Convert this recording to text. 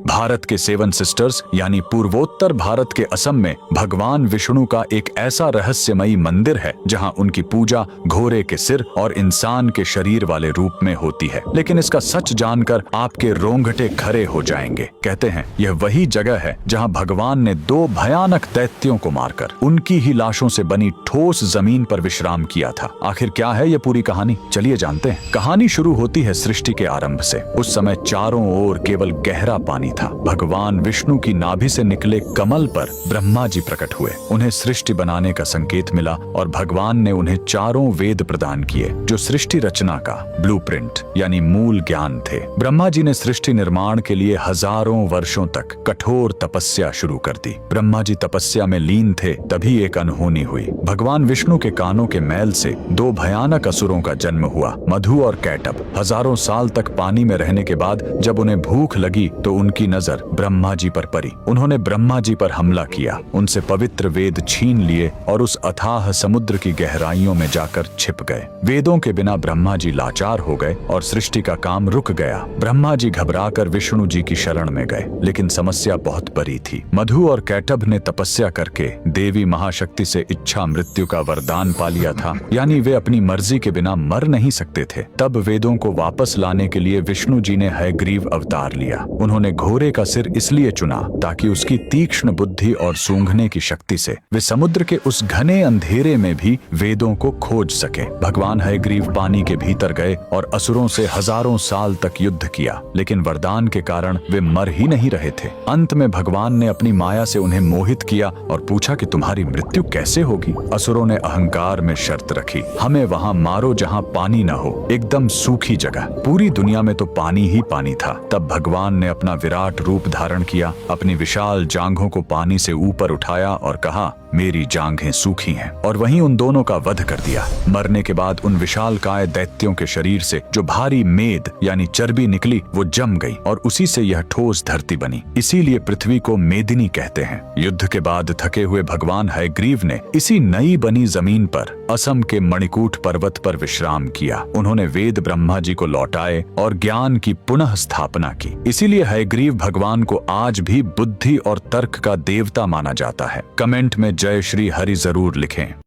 भारत के seven sisters यानी पूर्वोत्तर भारत के असम में भगवान विष्णु का एक ऐसा रहस्यमयी मंदिर है जहां उनकी पूजा घोड़े के सिर और इंसान के शरीर वाले रूप में होती है। लेकिन इसका सच जानकर आपके रोंगटे खड़े हो जाएंगे। कहते हैं यह वही जगह है जहां भगवान ने दो भयानक दैत्यों को मारकर उनकी ही लाशों से बनी ठोस जमीन पर विश्राम किया था। आखिर क्या है यह पूरी कहानी, चलिए जानते हैं। कहानी शुरू होती है सृष्टि के आरंभ से। उस समय चारों ओर केवल गहरा पानी था। भगवान विष्णु की नाभि से निकले कमल पर ब्रह्मा जी प्रकट हुए। उन्हें सृष्टि बनाने का संकेत मिला और भगवान ने उन्हें चारों वेद प्रदान किए जो सृष्टि रचना का ब्लूप्रिंट यानी मूल ज्ञान थे। ब्रह्मा जी ने सृष्टि निर्माण के लिए हजारों वर्षों तक कठोर तपस्या शुरू कर दी। ब्रह्मा जी तपस्या में लीन थे, तभी एक अनहोनी हुई। भगवान विष्णु के कानों के मैल से दो भयानक असुरों का जन्म हुआ, मधु और कैटभ। हजारों साल तक पानी में रहने के बाद जब उन्हें भूख लगी तो उनकी नजर ब्रह्मा जी पर पड़ी। उन्होंने ब्रह्मा जी पर हमला किया, उनसे पवित्र वेद छीन लिए और उस अथाह समुद्र की गहराइयों में जाकर छिप गए। वेदों के बिना ब्रह्मा जी लाचार हो गए और सृष्टि का काम रुक गया। ब्रह्मा जी घबराकर विष्णु जी की शरण में गए, लेकिन समस्या बहुत बड़ी थी। मधु और कैटभ ने तपस्या करके देवी महाशक्ति से इच्छा मृत्यु का वरदान पा लिया था, यानी वे अपनी मर्जी के बिना मर नहीं सकते थे। तब वेदों को वापस लाने के लिए विष्णु जी ने हयग्रीव अवतार लिया। उन्होंने घोड़े का सिर इसलिए चुना ताकि उसकी तीक्ष्ण बुद्धि और सूंघने की शक्ति से वे समुद्र के उस घने अंधेरे में भी वेदों को खोज सके। भगवान हयग्रीव पानी के भीतर गए और असुरों से हजारों साल तक युद्ध किया, लेकिन वरदान के कारण वे मर ही नहीं रहे थे। अंत में भगवान ने अपनी माया से उन्हें मोहित किया और पूछा कि तुम्हारी मृत्यु कैसे होगी। असुरों ने अहंकार में शर्त रखी, हमें वहां मारो जहां पानी न हो, एकदम सूखी जगह। पूरी दुनिया में तो पानी ही पानी था। तब भगवान ने अपना विराट रूप धारण किया, अपनी विशाल जांघों को पानी से ऊपर उठाया और कहा, मेरी जांघें सूखी हैं, और वहीं उन दोनों का वध कर दिया। मरने के बाद उन विशालकाय दैत्यों के शरीर से जो भारी मेद यानी चर्बी निकली वो जम गई और उसी से यह ठोस धरती बनी। इसीलिए पृथ्वी को मेदिनी कहते हैं। युद्ध के बाद थके हुए भगवान हयग्रीव ने इसी नई बनी जमीन पर असम के मणिकूट पर्वत पर विश्राम किया। उन्होंने वेद ब्रह्मा जी को लौटाए और ज्ञान की पुनः स्थापना की। इसीलिए हयग्रीव भगवान को आज भी बुद्धि और तर्क का देवता माना जाता है। कमेंट में जय श्री हरि जरूर लिखें।